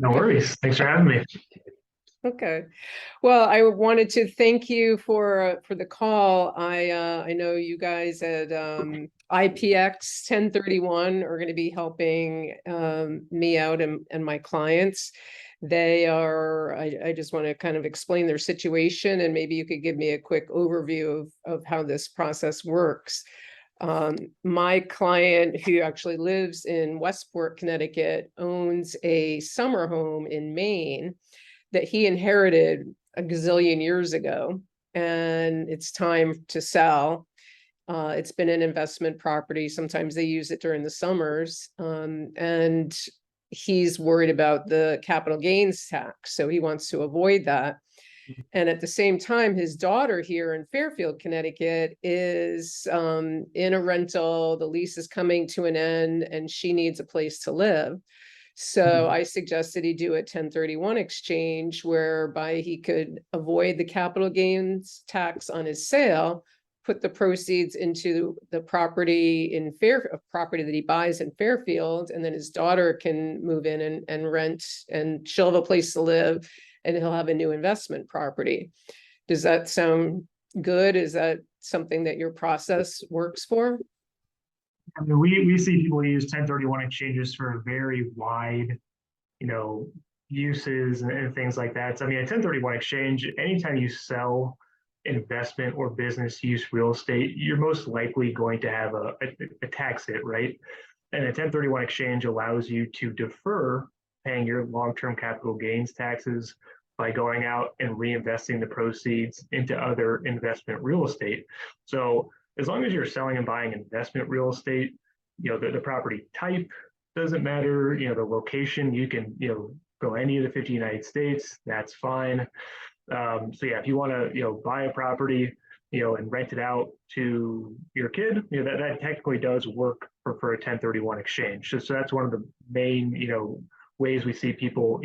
No worries. Thanks for having me. Okay. Well, I wanted to thank you for the call. I know you guys at IPX 1031 are going to be helping me out and my clients. They are, I just want to kind of explain their situation, and maybe you could give me a quick overview of how this process works. My client, who actually lives in Westport, Connecticut, owns a summer home in Maine that he inherited a gazillion years ago, and it's time to sell. It's been an investment property. Sometimes they use it during the summers, and he's worried about the capital gains tax, so he wants to avoid that. And at the same time, his daughter here in Fairfield, Connecticut, is in a rental. The lease is coming to an end, and she needs a place to live. So I suggested he do a 1031 exchange whereby he could avoid the capital gains tax on his sale, put the proceeds into the property property that he buys in Fairfield, and then his daughter can move in and rent, and she'll have a place to live, and he'll have a new investment property. Does that sound good? Is that something that your process works for? I mean, we see people use 1031 exchanges for a very wide, uses and things like that. So, I mean, a 1031 exchange, anytime you sell investment or business use real estate, you're most likely going to have a tax hit, right? And a 1031 exchange allows you to defer paying your long-term capital gains taxes by going out and reinvesting the proceeds into other investment real estate. So as long as you're selling and buying investment real estate, the property type doesn't matter, the location, you can, go any of the 50 United States, that's fine. So yeah, if you want to, buy a property, and rent it out to your kid, that technically does work for a 1031 exchange. So that's one of the main, ways we see people,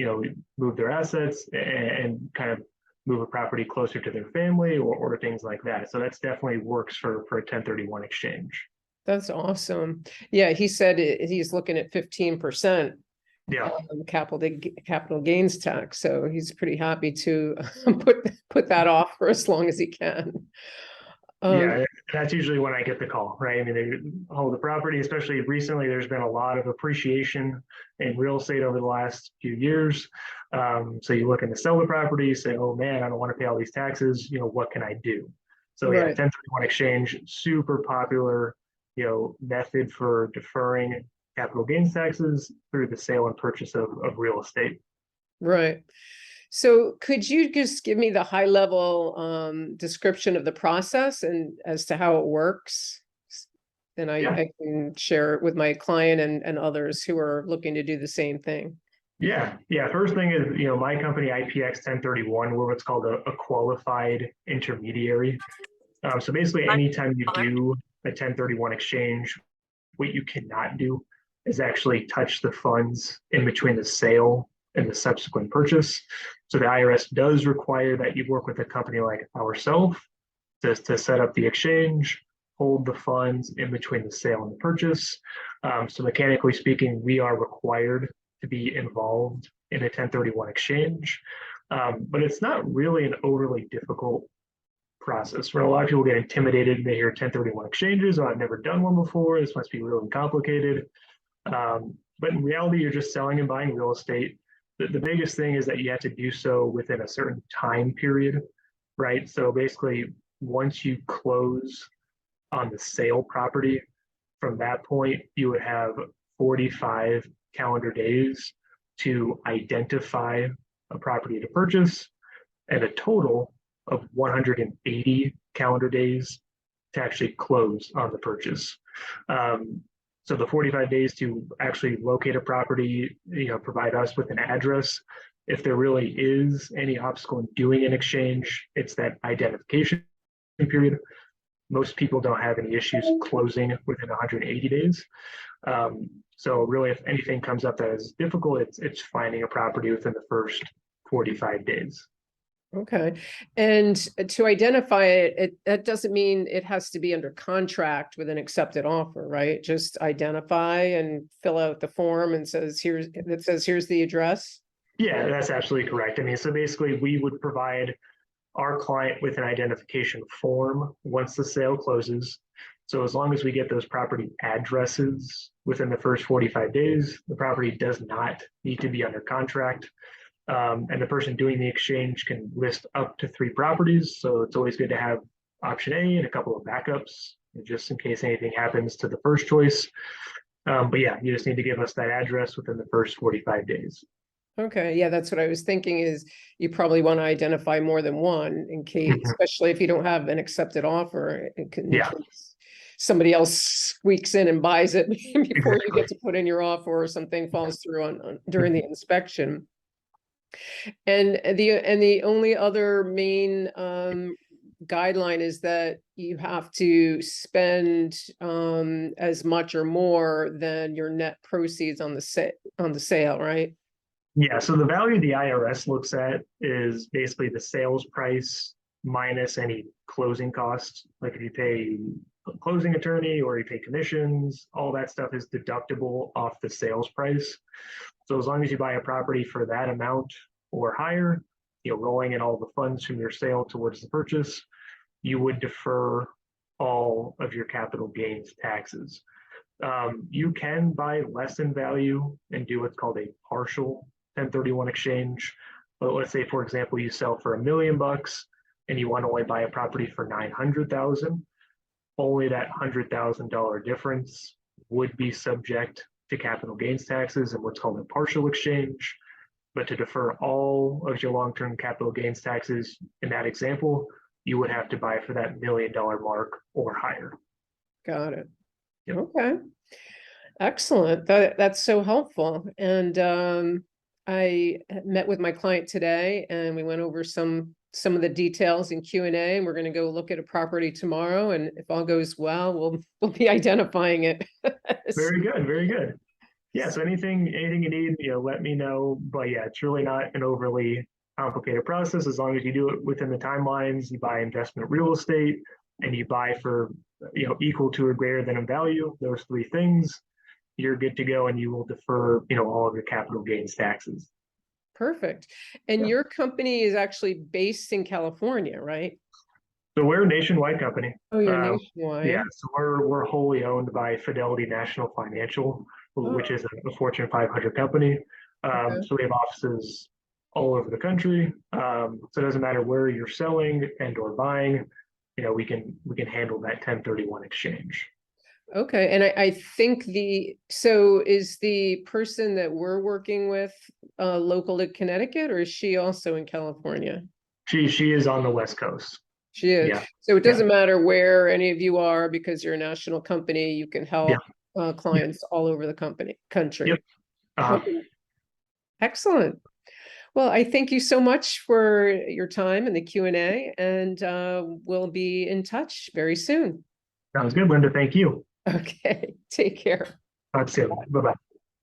move their assets and kind of move a property closer to their family or things like that. So that's definitely works for a 1031 exchange. That's awesome. Yeah, he said he's looking at 15%. Yeah. Capital gains tax. So he's pretty happy to put that off for as long as he can. Yeah, that's usually when I get the call, right? I mean, they hold the property, especially recently, there's been a lot of appreciation in real estate over the last few years. So you're looking to sell the property, say, oh man, I don't want to pay all these taxes, what can I do? So yeah, 1031 exchange, super popular, method for deferring capital gains taxes through the sale and purchase of real estate. Right. So could you just give me the high level description of the process and as to how it works? And I can share it with my client and others who are looking to do the same thing. Yeah. First thing is, my company, IPX 1031, we're what's called a qualified intermediary. So basically, anytime you do a 1031 exchange, what you cannot do is actually touch the funds in between the sale and the subsequent purchase. So the IRS does require that you work with a company like ourselves to set up the exchange, hold the funds in between the sale and the purchase. So mechanically speaking, we are required to be involved in a 1031 exchange. But it's not really an overly difficult process, where a lot of people get intimidated and they hear 1031 exchanges. Oh, I've never done one before. This must be really complicated. But in reality, you're just selling and buying real estate. The biggest thing is that you have to do so within a certain time period, right? So basically, once you close on the sale property, from that point, you would have 45 calendar days to identify a property to purchase and a total of 180 calendar days to actually close on the purchase. So the 45 days to actually locate a property, provide us with an address. If there really is any obstacle in doing an exchange, it's that identification period. Most people don't have any issues closing within 180 days. So really, if anything comes up that is difficult, it's finding a property within the first 45 days. Okay. And to identify it, that doesn't mean it has to be under contract with an accepted offer, right? Just identify and fill out the form and says, here's the address. Yeah, that's absolutely correct. I mean, so basically we would provide our client with an identification form once the sale closes. So as long as we get those property addresses within the first 45 days, the property does not need to be under contract. And the person doing the exchange can list up to 3 properties. So it's always good to have option A and a couple of backups, just in case anything happens to the first choice. But yeah, you just need to give us that address within the first 45 days. Okay, yeah, that's what I was thinking is you probably want to identify more than one in case, especially if you don't have an accepted offer, in case somebody else squeaks in and buys it before you get to put in your offer or something falls through on during the inspection. And the only other main guideline is that you have to spend as much or more than your net proceeds on the sale, right? Yeah, so the value the IRS looks at is basically the sales price minus any closing costs. Like if you pay a closing attorney or you pay commissions, all that stuff is deductible off the sales price. So as long as you buy a property for that amount or higher, rolling in all the funds from your sale towards the purchase, you would defer all of your capital gains taxes. You can buy less in value and do what's called a partial 1031 exchange. But let's say, for example, you sell for $1 million and you want to only buy a property for 900,000. Only that $100,000 difference would be subject to capital gains taxes and what's called a partial exchange. But to defer all of your long-term capital gains taxes in that example, you would have to buy for that $1 million mark or higher. Got it. Yep. Okay. Excellent. That's so helpful. And I met with my client today and we went over some of the details in Q&A, and we're going to go look at a property tomorrow. And if all goes well, we'll be identifying it. Very good. Very good. Yeah. So anything you need, let me know. But yeah, it's really not an overly complicated process. As long as you do it within the timelines, you buy investment real estate and you buy for, equal to or greater than in value, those 3 things, you're good to go and you will defer, all of your capital gains taxes. Perfect. And Yeah. your company is actually based in California, right? So we're a nationwide company. Oh, you're nationwide. Yeah, so we're wholly owned by Fidelity National Financial, which is a Fortune 500 company. Okay. So we have offices all over the country. So it doesn't matter where you're selling and or buying, we can handle that 1031 exchange. Okay. And I think so is the person that we're working with local to Connecticut, or is she also in California? She is on the West Coast. She is. Yeah. So it doesn't matter where any of you are, because you're a national company, you can help clients all over the country. Yep. Okay. Excellent. Well, I thank you so much for your time and the Q&A, and we'll be in touch very soon. Sounds good, Linda. Thank you. Okay. Take care. Talk soon. Bye-bye.